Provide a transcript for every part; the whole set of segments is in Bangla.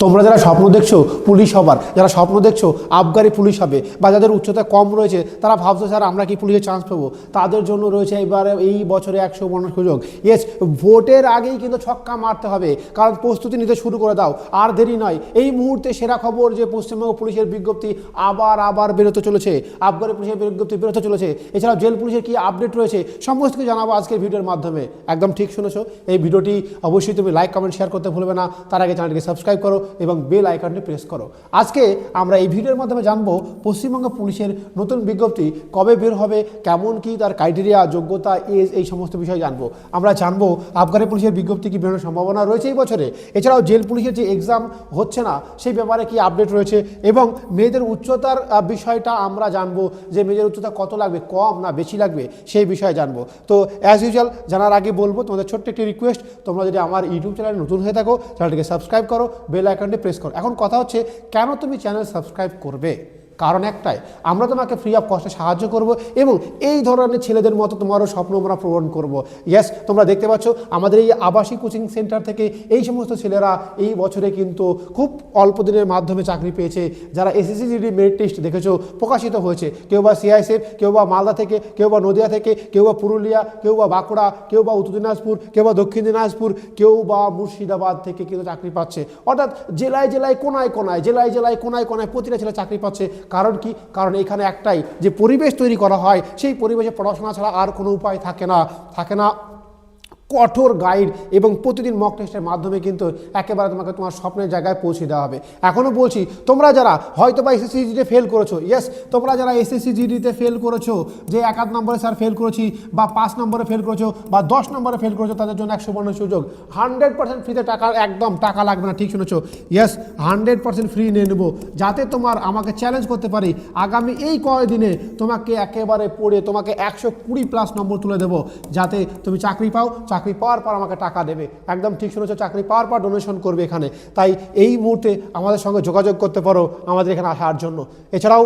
তোমরা যারা স্বপ্ন দেখছো পুলিশ হবার, যারা স্বপ্ন দেখছো আবগারি পুলিশ হবে, বা যাদের উচ্চতা কম রয়েছে তারা ভাবছো স্যার আমরা কি পুলিশে চান্স পাবো, তাদের জন্য রয়েছে এবারে এই বছরে 100 সুযোগ। ইয়েস, ভোটের আগেই কিন্তু ছক্কা মারতে হবে, কারণ প্রস্তুতি নিতে শুরু করে দাও, আর দেরি নয়। এই মুহূর্তে সেরা খবর যে পশ্চিমবঙ্গ পুলিশের বিজ্ঞপ্তি আবার বেরোতে চলেছে, আবগারি পুলিশের বিজ্ঞপ্তি বেরোতে চলেছে। এছাড়াও জেল পুলিশের কি আপডেট রয়েছে সমস্ত কিছু জানাবো আজকের ভিডিওর মাধ্যমে। একদম ঠিক শুনেছো। এই ভিডিওটি অবশ্যই তুমি লাইক কমেন্ট শেয়ার করতে ভুলবে না। তার আগে চ্যানেলটিকে সাবস্ক্রাইব করো এবং বেল আইকনটি প্রেস করো। আজকে আমরা এই ভিডিওর মাধ্যমে জানবো পশ্চিমবঙ্গ পুলিশের নতুন বিজ্ঞপ্তি কবে বের হবে, কেমন কি তার ক্রাইটেরিয়া, যোগ্যতা, এজ, এই সমস্ত বিষয় জানবো। আমরা জানবো আবগারি পুলিশের বিজ্ঞপ্তি কি বেরোনোর সম্ভাবনা রয়েছে এই বছরে। এছাড়াও জেল পুলিশের যে এক্সাম হচ্ছে না সেই ব্যাপারে কি আপডেট রয়েছে, এবং মেয়েদের উচ্চতার বিষয়টা আমরা জানবো যে মেয়েদের উচ্চতা কত লাগবে, কম না বেশি লাগবে, সেই বিষয়ে জানবো। তো অ্যাজ ইউজুয়াল জানার আগে বলবো তোমাদের ছোট্ট একটি রিকোয়েস্ট, তোমরা যদি আমার ইউটিউব চ্যানেলে নতুন হয়ে থাকো চ্যানেলটিকে সাবস্ক্রাইব করো, বেল আইকনটি প্রেস করো। এখন কথা হচ্ছে কেন তুমি চ্যানেল সাবস্ক্রাইব করবে? কারণ একটাই, আমরা তোমাকে ফ্রি অফ কস্টে সাহায্য করব এবং এই ধরনের ছেলেদের মতো তোমারও স্বপ্ন আমরা পূরণ করব। ইয়েস, তোমরা দেখতে পাচ্ছ আমাদের এই আবাসিক কোচিং সেন্টার থেকে এই সমস্ত ছেলেরা এই বছরে কিন্তু খুব অল্প দিনের মাধ্যমে চাকরি পেয়েছে। যারা এসএসসি জিডি মেরিট টেস্ট দেখেছো প্রকাশিত হয়েছে, কেউ বা সিআইএসএফ, কেউ বা মালদা থেকে, কেউ বা নদিয়া থেকে, কেউ বা পুরুলিয়া, কেউ বা বাঁকুড়া, কেউ বা উত্তর দিনাজপুর, কেউ বা দক্ষিণ দিনাজপুর, কেউ বা মুর্শিদাবাদ থেকে কিন্তু চাকরি পাচ্ছে। অর্থাৎ জেলায় জেলায় কোনায় কোনায় প্রতিটা ছেলে চাকরি পাচ্ছে। কারণ কি? কারণ এখানে একটাই, যে পরিবেশ তৈরি করা হয় সেই পরিবেশে পড়াশোনা ছাড়া আর কোনো উপায় থাকে না। কঠোর গাইড এবং প্রতিদিন মক টেস্টের মাধ্যমে কিন্তু একেবারে তোমাকে তোমার স্বপ্নের জায়গায় পৌঁছে দেওয়া হবে। এখনও বলছি, তোমরা যারা হয়তো বা এসএসসি জিডিতে ফেল করেছো, ইয়েস, তোমরা যারা এসএসসি জিডিতে ফেল করেছো, যে 1 নম্বরে স্যার ফেল করেছি, বা 5 নম্বরে ফেল করেছো, বা 10 নম্বরে ফেল করেছো, তাদের জন্য 100% সুযোগ। 100% ফ্রিতে টাকা লাগবে না, ঠিক শুনেছো। ইয়েস, 100% ফ্রি নিয়ে নেবো, যাতে তোমার আমাকে চ্যালেঞ্জ করতে পারি আগামী এই কয়েকদিনে তোমাকে একেবারে পড়ে তোমাকে 120+ নম্বর তুলে দেবো, যাতে তুমি চাকরি পাও। চাকরি পাওয়ার পর আমাকে টাকা দেবে। একদম ঠিক শুনেছো, চাকরি পাওয়ার পর ডোনেশন করবে এখানে। তাই এই মুহূর্তে আমাদের সঙ্গে যোগাযোগ করতে পারো আমাদের এখানে আসার জন্য। এছাড়াও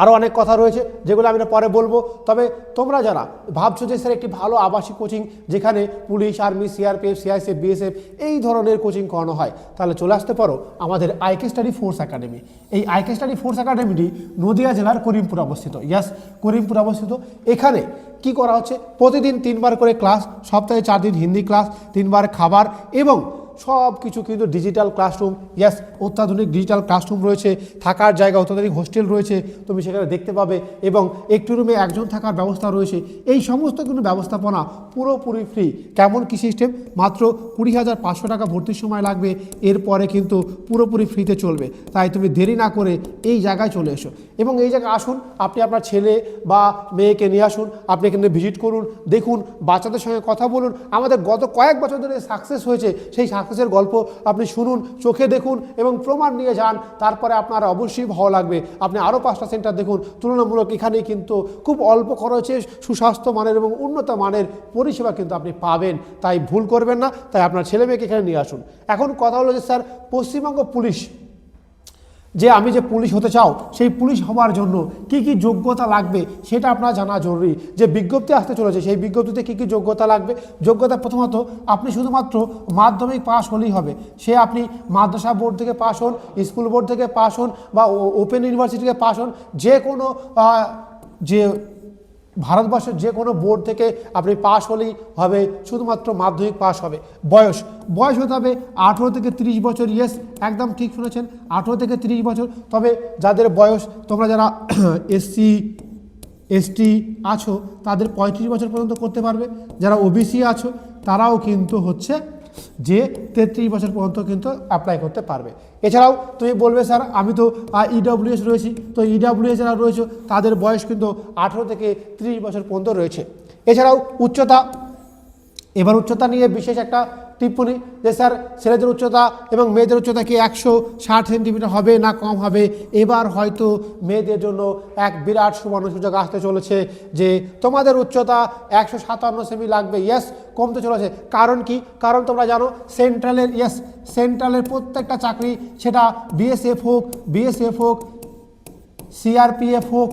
আরও অনেক কথা রয়েছে যেগুলো আমি পরে বলবো। তবে তোমরা যারা ভাবছো যে স্যার একটি ভালো আবাসিক কোচিং যেখানে police, army, CRPF, CISF, BSF এই ধরনের কোচিং করানো হয়, তাহলে চলে আসতে পারো আমাদের আইকে স্টাডি ফোর্স একাডেমি। এই আইকে স্টাডি ফোর্স একাডেমিটি নদিয়া জেলার করিমপুর অবস্থিত। ইয়াস, করিমপুর অবস্থিত। এখানে কি করা হচ্ছে, প্রতিদিন 3 বার করে ক্লাস, সপ্তাহে 4 দিন হিন্দি ক্লাস, 3 বার খাবার, এবং সব কিছু কিন্তু ডিজিটাল ক্লাসরুম। ইয়াস, অত্যাধুনিক ডিজিটাল ক্লাসরুম রয়েছে, থাকার জায়গা, অত্যাধুনিক হোস্টেল রয়েছে, তুমি সেখানে দেখতে পাবে, এবং একটি রুমে একজন থাকার ব্যবস্থা রয়েছে। এই সমস্ত কিন্তু ব্যবস্থাপনা পুরোপুরি ফ্রি। কেমন কি সিস্টেম? মাত্র 20,500 টাকা ভর্তির সময় লাগবে, এরপরে কিন্তু পুরোপুরি ফ্রিতে চলবে। তাই তুমি দেরি না করে এই জায়গায় চলে এসো, এবং এই জায়গায় আসুন, আপনি আপনার ছেলে বা মেয়েকে নিয়ে আসুন, আপনি এখানে ভিজিট করুন, দেখুন, বাচ্চাদের সঙ্গে কথা বলুন। আমাদের গত কয়েক বছর ধরে সাকসেস হয়েছে, সেই সাকসেসের গল্প আপনি শুনুন, চোখে দেখুন এবং প্রমাণ নিয়ে যান। তারপরে আপনার অবশ্যই ভালো লাগবে। আপনি আরও 5টা সেন্টার দেখুন, তুলনামূলক এখানে কিন্তু খুব অল্প খরচে সুস্বাস্থ্য মানের এবং উন্নত মানের পরিষেবা কিন্তু আপনি পাবেন। তাই ভুল করবেন না, তাই আপনার ছেলে মেয়েকে এখানে নিয়ে আসুন। এখন কথা হলো যে স্যার পশ্চিমবঙ্গ পুলিশ, যে আমি যে পুলিশ হতে চাও সেই পুলিশ হওয়ার জন্য কি কি যোগ্যতা লাগবে সেটা আপনার জানা জরুরি। যে বিজ্ঞপ্তি আসতে চলেছে সেই বিজ্ঞপ্তিতে কি কি যোগ্যতা লাগবে। যোগ্যতা প্রথমত আপনি শুধুমাত্র মাধ্যমিক পাস হলেই হবে। সে আপনি মাদ্রাসা বোর্ড থেকে পাস হন, স্কুল বোর্ড থেকে পাস হন, বা ওপেন ইউনিভার্সিটি থেকে পাস হন, যে কোনো যে ভারতবর্ষের যে কোনো বোর্ড থেকে আপনি পাস হলেই হবে, শুধুমাত্র মাধ্যমিক পাস হবে। বয়স হতে হবে 18 থেকে 30 বছর। ইয়েস, একদম ঠিক শুনেছেন, 18 থেকে 30 বছর। তবে যাদের বয়স, তোমরা যারা এসসি এসটি আছো তাদের 35 বছর পর্যন্ত করতে পারবে। যারা ওবিসি আছো তারাও কিন্তু হচ্ছে যে 33 বছর পর্যন্ত কিন্তু অ্যাপ্লাই করতে পারবে। এছাড়াও তুমি বলবে স্যার আমি তো ইডব্লিউএস রয়েছি, তো ইডব্লিউএস যারা রয়েছে তাদের বয়স কিন্তু 18 থেকে 30 বছর পর্যন্ত রয়েছে। এছাড়াও উচ্চতা, এবার উচ্চতা নিয়ে বিশেষ একটা টিপ্পণী যে স্যার ছেলেদের উচ্চতা এবং মেয়েদের উচ্চতা কি 160 সেন্টিমিটার হবে না কম হবে। এবার হয়তো মেয়েদের জন্য এক বিরাট সুবর্ণ সুযোগ আসতে চলেছে যে তোমাদের উচ্চতা 157 সেমি লাগবে। ইয়েস, কমতে চলেছে। কারণ কি? কারণ তোমরা জানো সেন্ট্রালের, ইয়েস, সেন্ট্রালের প্রত্যেকটা চাকরি, সেটা বিএসএফ হোক, সিআরপিএফ হোক,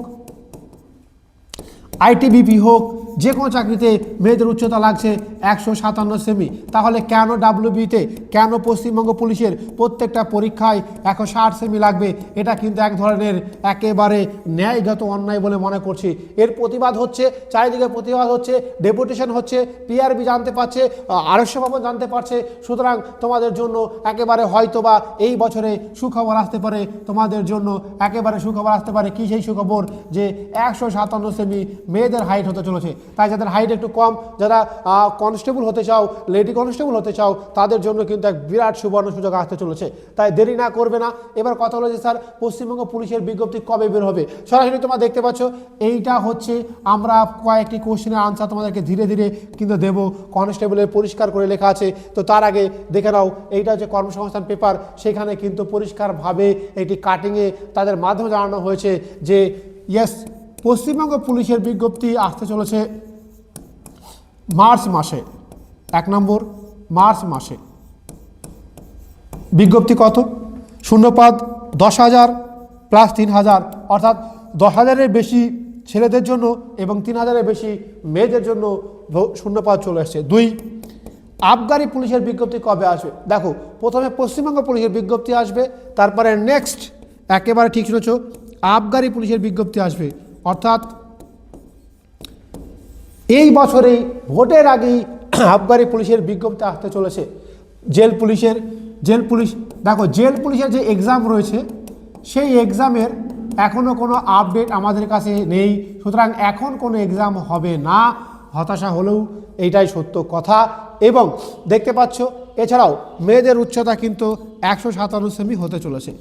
আইটিবিপি হোক, যে কোনো চাকরিতে মেয়েদের উচ্চতা লাগছে 157 সেমি, তাহলে কেন ডাব্লিউবিতে কেন পশ্চিমবঙ্গ পুলিশের প্রত্যেকটা পরীক্ষায় 160 সেমি লাগবে? এটা কিন্তু এক ধরনের একেবারে ন্যায়গত অন্যায় বলে মনে করছি। এর প্রতিবাদ হচ্ছে, চারিদিকে প্রতিবাদ হচ্ছে, ডেপুটেশন হচ্ছে, পিআরবি জানতে পারছে, আরএসএফ ভবন জানতে পারছে। সুতরাং তোমাদের জন্য একেবারে হয়তোবা এই বছরে সুখবর আসতে পারে, তোমাদের জন্য একেবারে সুখবর আসতে পারে। কি সেই সুখবর? যে 157 সেমি মেয়েদের হাইট হতে চলেছে। তাই যাদের হাইট একটু কম, যারা কনস্টেবল হতে চাও, লেডি কনস্টেবল হতে চাও, তাদের জন্য কিন্তু এক বিরাট সুবর্ণ সুযোগ আসতে চলেছে। তাই দেরি না করবে না। এবার কথা হলো যে স্যার পশ্চিমবঙ্গ পুলিশের বিজ্ঞপ্তি কবে বের হবে? সরাসরি তোমরা দেখতে পাচ্ছ, এইটা হচ্ছে আমরা কয়েকটি কোশ্চেনের আনসার তোমাদেরকে ধীরে ধীরে কিন্তু দেবো। কনস্টেবলের পরিষ্কার করে লেখা আছে, তো তার আগে দেখে নাও, এইটা হচ্ছে কর্মসংস্থান পেপার। সেখানে কিন্তু পরিষ্কারভাবে এটি কাটিংয়ে তাদের মাধ্যমে জানানো হয়েছে যে ইয়েস, পশ্চিমবঙ্গ পুলিশের বিজ্ঞপ্তি আসতে চলেছে মার্চ মাসে। 1 নম্বর, মার্চ মাসে। বিজ্ঞপ্তি কত? শূন্যপদ 10,000 প্লাস 3,000, অর্থাৎ 10,000-এর বেশি ছেলেদের জন্য এবং 3,000-এর বেশি মেয়েদের জন্য শূন্যপদ চলে আসছে। 2, আবগারি পুলিশের বিজ্ঞপ্তি কবে আসবে? দেখো, প্রথমে পশ্চিমবঙ্গ পুলিশের বিজ্ঞপ্তি আসবে, তারপরে নেক্সট একেবারে ঠিক শুনেছ, আবগারি পুলিশের বিজ্ঞপ্তি আসবে। অর্থাৎ এই বছরেই ভোটের আগেই আবগারি পুলিশের বিজ্ঞপ্তি আসতে চলেছে। জেল পুলিশ, দেখো জেল পুলিশের যে এক্সাম রয়েছে, সেই এক্সামের এখনও কোনো আপডেট আমাদের কাছে নেই। সুতরাং এখন কোনো এক্সাম হবে না, হতাশা হলেও এইটাই সত্য কথা। এবং দেখতে পাচ্ছ, এছাড়াও মেয়েদের উচ্চতা কিন্তু 157 সেমি হতে চলেছে।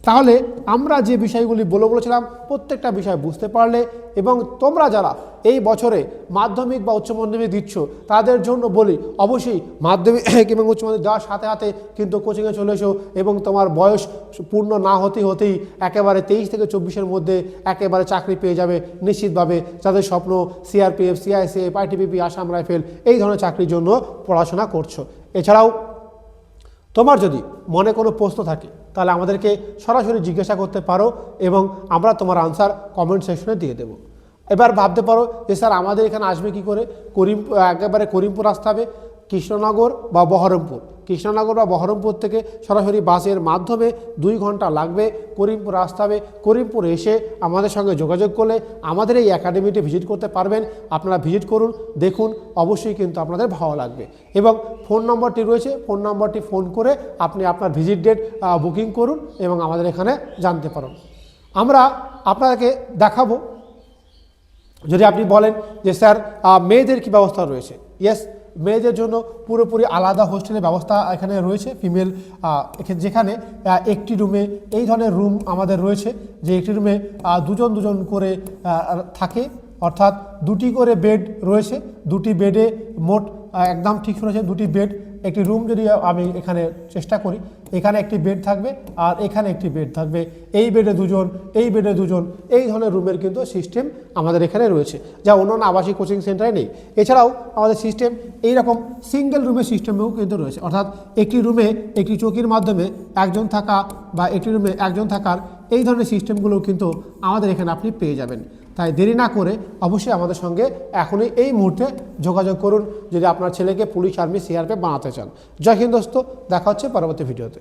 তাহলে আমরা যে বিষয়গুলি বলেছিলাম, প্রত্যেকটা বিষয় বুঝতে পারলে। এবং তোমরা যারা এই বছরে মাধ্যমিক বা উচ্চ মাধ্যমিক দিচ্ছ, তাদের জন্য বলি, অবশ্যই মাধ্যমিক এবং উচ্চ মাধ্যমিক দেওয়ার সাথে সাথে কিন্তু কোচিংয়ে চলে এসো। এবং তোমার বয়স পূর্ণ না হতেই একেবারে 23 থেকে 24-এর মধ্যে একেবারে চাকরি পেয়ে যাবে নিশ্চিতভাবে। যাদের স্বপ্ন CRPF, CISF, ITBP, Assam rifle, এই ধরনের চাকরির জন্য পড়াশোনা করছো। এছাড়াও তোমার যদি মনে কোনো প্রশ্ন থাকে, তাহলে আমাদেরকে সরাসরি জিজ্ঞাসা করতে পারো এবং আমরা তোমার আনসার কমেন্ট সেকশনে দিয়ে দেবো। এবার ভাবতে পারো যে স্যার আমাদের এখানে আসবে কি করে? একেবারে করিমপুর আসতে হবে, কৃষ্ণনগর বা বহরমপুর থেকে সরাসরি বাসের মাধ্যমে 2 ঘন্টা লাগবে। করিমপুর আসতে হবে। করিমপুর এসে আমাদের সঙ্গে যোগাযোগ করলে আমাদের এই একাডেমিতে ভিজিট করতে পারবেন। আপনারা ভিজিট করুন, দেখুন, অবশ্যই কিন্তু আপনাদের ভালো লাগবে। এবং ফোন নম্বরটি রয়েছে, ফোন নম্বরটি ফোন করে আপনি আপনার ভিজিট ডেট বুকিং করুন এবং আমাদের এখানে জানতে পারুন। আমরা আপনাকে দেখাবো। যদি আপনি বলেন যে স্যার মেয়েদের কী ব্যবস্থা রয়েছে, ইয়েস, মেয়েদের জন্য পুরোপুরি আলাদা হোস্টেলের ব্যবস্থা এখানে রয়েছে। ফিমেল, যেখানে একটি রুমে এই ধরনের রুম আমাদের রয়েছে, যে একটি রুমে 2 করে থাকে, অর্থাৎ 2টি করে বেড রয়েছে। 2টি বেডে মোট, একদম ঠিক শুনেছেন, 2টি বেড। একটি রুম যদি আমি এখানে চেষ্টা করি, এখানে একটি বেড থাকবে আর এখানে একটি বেড থাকবে। এই বেডে 2 জন, এই বেডে 2 জন, এই ধরনের রুমের কিন্তু সিস্টেম আমাদের এখানে রয়েছে, যা অন্যান্য আবাসিক কোচিং সেন্টারে নেই। এছাড়াও আমাদের সিস্টেম এইরকম সিঙ্গেল রুমের সিস্টেমেও কিন্তু রয়েছে, অর্থাৎ একটি রুমে একটি চৌকির মাধ্যমে একজন থাকা বা একটি রুমে একজন থাকার, এই ধরনের সিস্টেমগুলোও কিন্তু আমাদের এখানে আপনি পেয়ে যাবেন। তাই দেরি না করে অবশ্যই আমাদের সঙ্গে এখনই এই মুহূর্তে যোগাযোগ করুন যদি আপনার ছেলেকে পুলিশ, আর্মি, সিআরপিএফ বানাতে চান। জয় হিন্দ দোস্ত, দেখা হচ্ছে পরবর্তী ভিডিওতে।